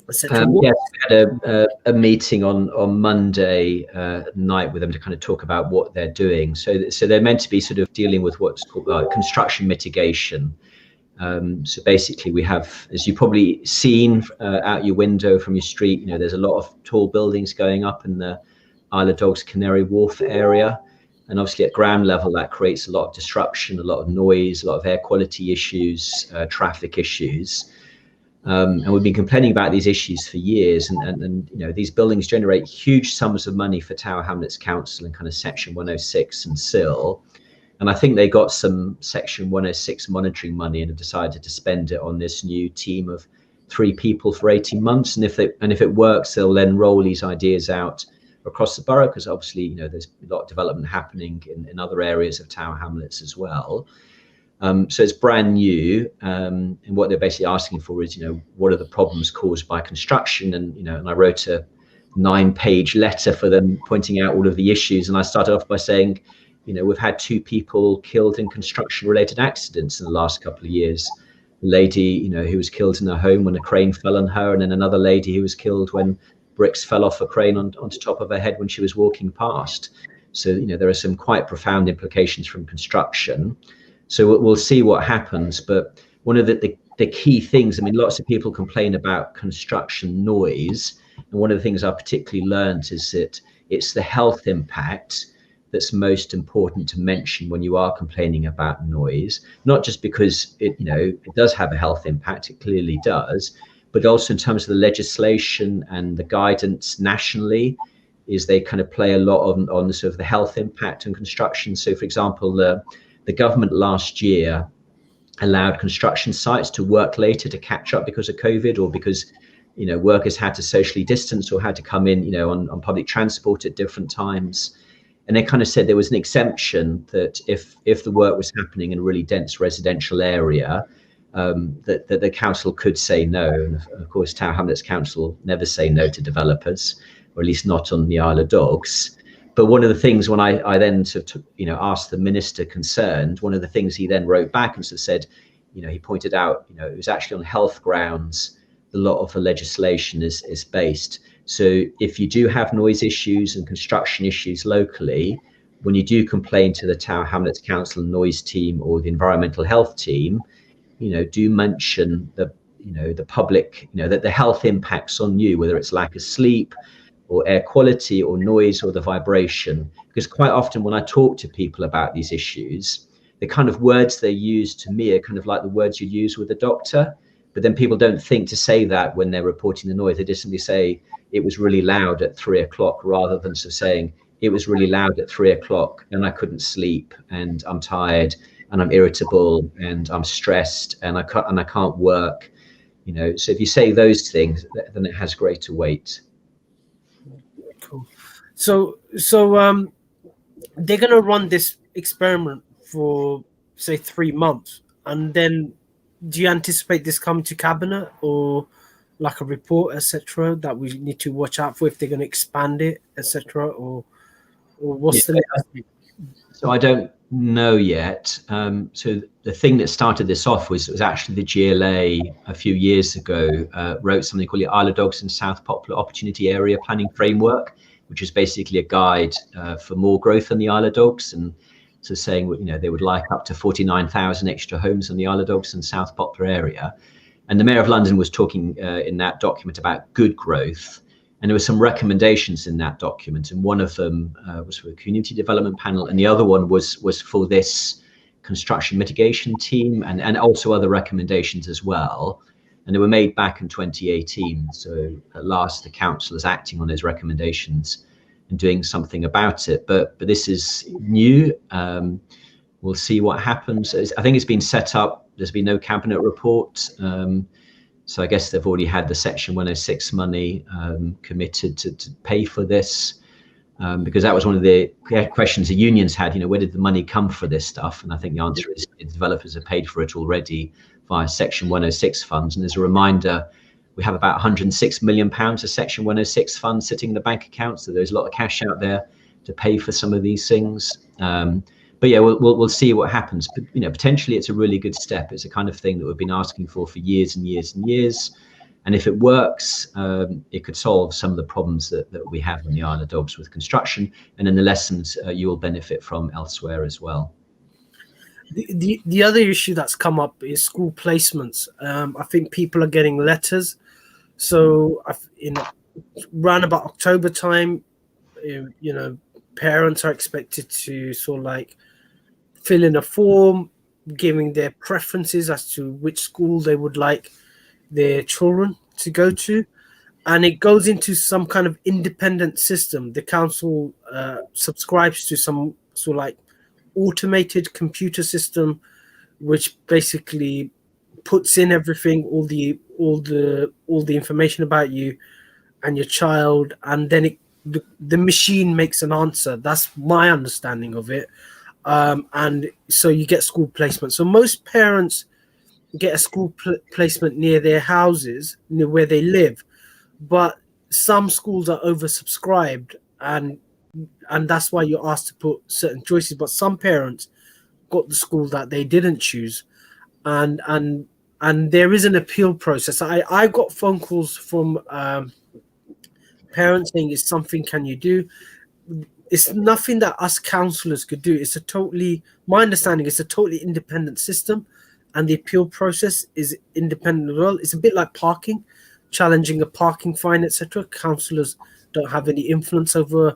etc.? Yes, we had a meeting on Monday night with them to kind of talk about what they're doing. So they're meant to be sort of dealing with what's called construction mitigation. So basically we have, as you've probably seen out your window from your street, there's a lot of tall buildings going up in the Isle of Dogs, Canary Wharf area. And obviously at ground level, that creates a lot of disruption, a lot of noise, a lot of air quality issues, traffic issues. And we've been complaining about these issues for years. And these buildings generate huge sums of money for Tower Hamlets Council and kind of Section 106 and SIL. And I think they got some Section 106 monitoring money and have decided to spend it on this new team of 3 people for 18 months. And if it works, they'll then roll these ideas out across the borough, because obviously, you know, there's a lot of development happening in other areas of Tower Hamlets as well. So it's brand new, and what they're basically asking for is, you know, what are the problems caused by construction? And, you know, and I wrote a 9-page letter for them pointing out all of the issues. And I started off by saying, you know, we've had 2 people killed in construction-related accidents in the last couple of years. A lady, you know, who was killed in her home when a crane fell on her, and then another lady who was killed when bricks fell off a crane onto top of her head when she was walking past. So, you know, there are some quite profound implications from construction. So we'll see what happens. But one of the key things, I mean, lots of people complain about construction noise. And one of the things I particularly learned is that it's the health impact that's most important to mention when you are complaining about noise, not just because it, you know, it does have a health impact, it clearly does, but also in terms of the legislation and the guidance nationally, is they kind of play a lot on the sort of the health impact and construction. So, for example, the government last year allowed construction sites to work later to catch up because of COVID, or because, you know, workers had to socially distance or had to come in, you know, on public transport at different times. And they kind of said there was an exemption that if the work was happening in a really dense residential area, that the council could say no. And of course, Tower Hamlets Council never say no to developers, or at least not on the Isle of Dogs. But one of the things when I then sort of, you know, asked the minister concerned, one of the things he then wrote back and sort of said, you know, he pointed out, you know, it was actually on health grounds a lot of the legislation is based. So if you do have noise issues and construction issues locally, when you do complain to the Tower Hamlets Council noise team or the environmental health team, you know, do mention the, you know, the public, you know, that the health impacts on you, whether it's lack of sleep or air quality or noise or the vibration. Because quite often when I talk to people about these issues, the kind of words they use to me are kind of like the words you use with a doctor. But then people don't think to say that when they're reporting the noise. They just simply say it was really loud at 3 o'clock, rather than sort of saying it was really loud at 3 o'clock and I couldn't sleep and I'm tired and I'm irritable and I'm stressed and I can't work. You know, so if you say those things, then it has greater weight. Cool. So they're going to run this experiment for, say, 3 months, and then do you anticipate this coming to cabinet or like a report, etc., that we need to watch out for if they're going to expand it, etc., or what's the next thing? So I don't know yet. So the thing that started this off was actually the GLA a few years ago wrote something called the Isle of Dogs and South Poplar Opportunity Area Planning Framework, which is basically a guide for more growth in the Isle of Dogs, and so saying, you know, they would like up to 49,000 extra homes in the Isle of Dogs and South Poplar area. And the Mayor of London was talking in that document about good growth. And there were some recommendations in that document. And one of them was for the community development panel. And the other one was for this construction mitigation team, and also other recommendations as well. And they were made back in 2018. So at last, the council is acting on those recommendations and doing something about it. But this is new. We'll see what happens. I think it's been set up. There's been no cabinet report. So I guess they've already had the Section 106 money committed to pay for this, because that was one of the questions the unions had. You know, where did the money come for this stuff? And I think the answer is the developers have paid for it already via Section 106 funds. And as a reminder, we have about £106 million of Section 106 funds sitting in the bank account. So there's a lot of cash out there to pay for some of these things. But yeah, we'll see what happens. But, you know, potentially it's a really good step. It's a kind of thing that we've been asking for years and years and years. And if it works, it could solve some of the problems that we have in the Isle of Dogs with construction, and then the lessons you will benefit from elsewhere as well. The other issue that's come up is school placements. I think people are getting letters. So around about October time, you know, parents are expected to sort of like fill in a form, giving their preferences as to which school they would like their children to go to. And it goes into some kind of independent system. The council subscribes to some sort of like automated computer system which basically puts in everything, all the information about you and your child, and then the machine makes an answer. That's my understanding of it. And so you get school placement. So most parents get a school placement near their houses, near where they live, but some schools are oversubscribed, and that's why you're asked to put certain choices. But some parents got the school that they didn't choose, and there is an appeal process. I got phone calls from parents saying, "It's something can you do?" It's nothing that us counselors could do. My understanding, it's a totally independent system, and the appeal process is independent as well. It's a bit like parking, challenging a parking fine, etc. Counselors don't have any influence over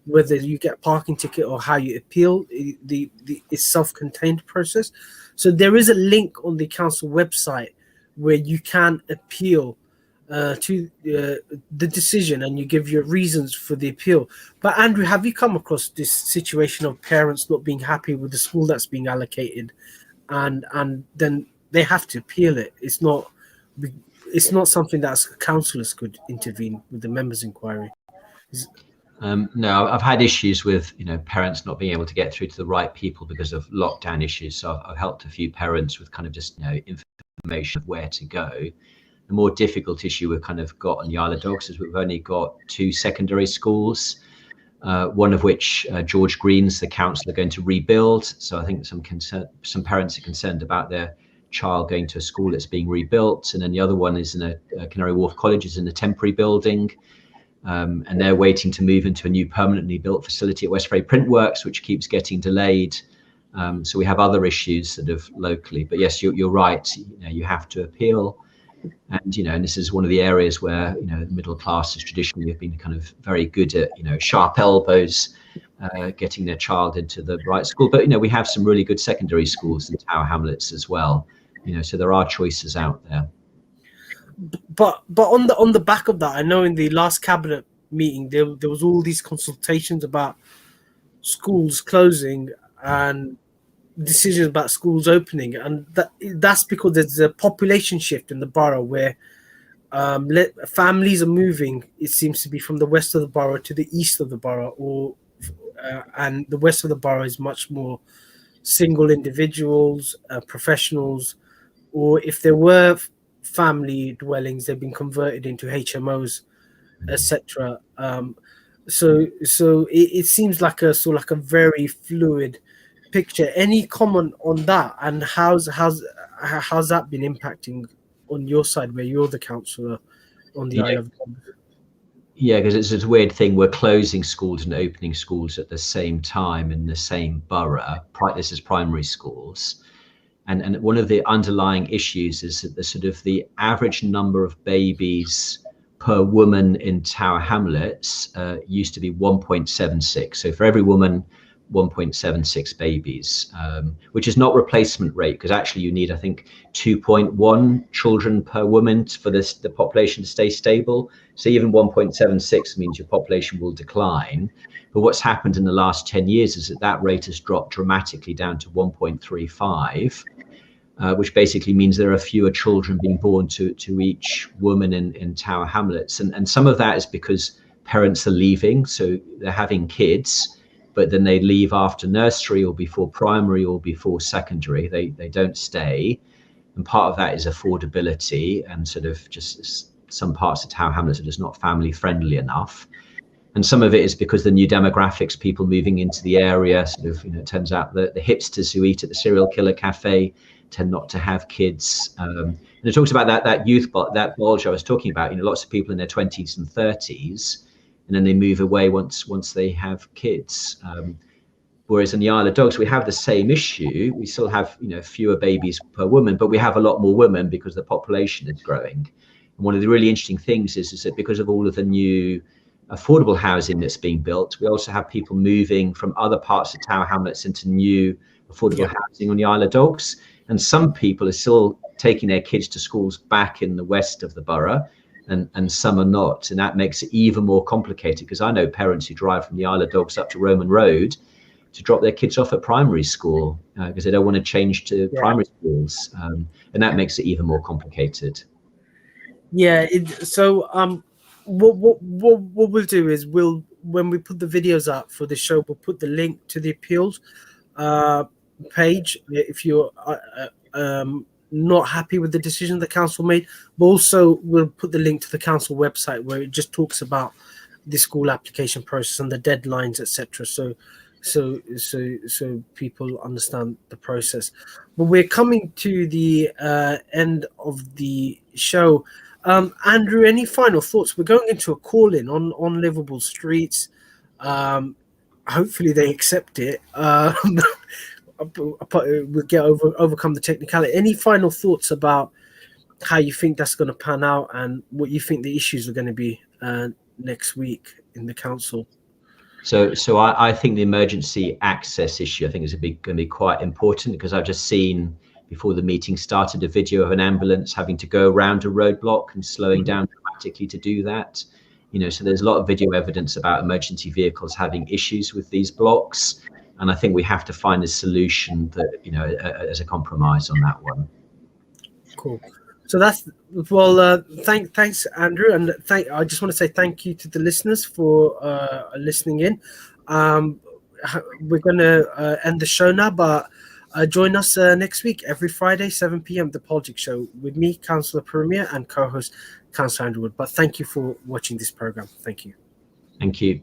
whether you get a parking ticket or how you appeal. It's self-contained process. So there is a link on the council website where you can appeal to the decision, and you give your reasons for the appeal. But Andrew, have you come across this situation of parents not being happy with the school that's being allocated, and then they have to appeal it? It's not something that councillors could intervene with the members' inquiry. No, I've had issues with parents not being able to get through to the right people because of lockdown issues. So I've helped a few parents with kind of just information of where to go. The more difficult issue we've kind of got on the Isle of Dogs is we've only got 2 secondary schools, one of which George Green's, the council, are going to rebuild. So I think some parents are concerned about their child going to a school that's being rebuilt, and then the other one is in a Canary Wharf College, is in a temporary building. And they're waiting to move into a new permanently built facility at Westferry Printworks, which keeps getting delayed. So we have other issues sort of locally. But yes, you're right. You have to appeal, and and this is one of the areas where the middle class has traditionally been kind of very good at sharp elbows, getting their child into the right school. But we have some really good secondary schools in Tower Hamlets as well. So there are choices out there. But on the back of that, I know in the last cabinet meeting there was all these consultations about schools closing and decisions about schools opening, and that's because there's a population shift in the borough where families are moving. It seems to be from the west of the borough to the east of the borough, and the west of the borough is much more single individuals, professionals, or if there were family dwellings, they've been converted into HMOs, etc. So it seems like a very fluid picture. Any comment on that, and how's that been impacting on your side, where you're the councillor on the Isle of Dogs? Yeah, because it's a weird thing. We're closing schools and opening schools at the same time in the same borough. This is primary schools. And one of the underlying issues is that the average number of babies per woman in Tower Hamlets used to be 1.76. So for every woman, 1.76 babies, which is not replacement rate, because actually you need, I think, 2.1 children per woman for the population to stay stable. So even 1.76 means your population will decline. But what's happened in the last 10 years is that rate has dropped dramatically down to 1.35. Which basically means there are fewer children being born to each woman in Tower Hamlets. And some of that is because parents are leaving, so they're having kids, but then they leave after nursery or before primary or before secondary. They don't stay. And part of that is affordability, and just some parts of Tower Hamlets are just not family friendly enough. And some of it is because the new demographics, people moving into the area, it turns out that the hipsters who eat at the serial killer cafe tend not to have kids. And it talks about that youth, that bulge I was talking about. Lots of people in their 20s and 30s, and then they move away once they have kids. Whereas in the Isle of Dogs, we have the same issue. We still have fewer babies per woman, but we have a lot more women because the population is growing. And one of the really interesting things is that because of all of the new affordable housing that's being built, we also have people moving from other parts of Tower Hamlets into new affordable housing on the Isle of Dogs. And some people are still taking their kids to schools back in the west of the borough, and some are not. And that makes it even more complicated, because I know parents who drive from the Isle of Dogs up to Roman Road, to drop their kids off at primary school because they don't want to change to primary schools, and that makes it even more complicated. Yeah. What we'll do is when we put the videos up for the show, we'll put the link to the appeals page if you're not happy with the decision the council made. But also we'll put the link to the council website where it just talks about the school application process and the deadlines, etc. So people understand the process. But we're coming to the end of the show. Andrew, any final thoughts? We're going into a call-in on livable streets. Hopefully they accept it. We'll overcome the technicality. Any final thoughts about how you think that's going to pan out and what you think the issues are going to be next week in the council? So I think the emergency access issue, I think, is going to be quite important, because I've just seen before the meeting started a video of an ambulance having to go around a roadblock and slowing down dramatically to do that. So there's a lot of video evidence about emergency vehicles having issues with these blocks, and I think we have to find a solution that as a compromise on that one. Cool. So thanks, Andrew, and I just want to say thank you to the listeners for listening in. We're going to end the show now, but join us next week, every Friday, 7 p.m. The Politics Show with me, Councillor Puru, and co-host Councillor Andrew Wood. But thank you for watching this program. Thank you. Thank you.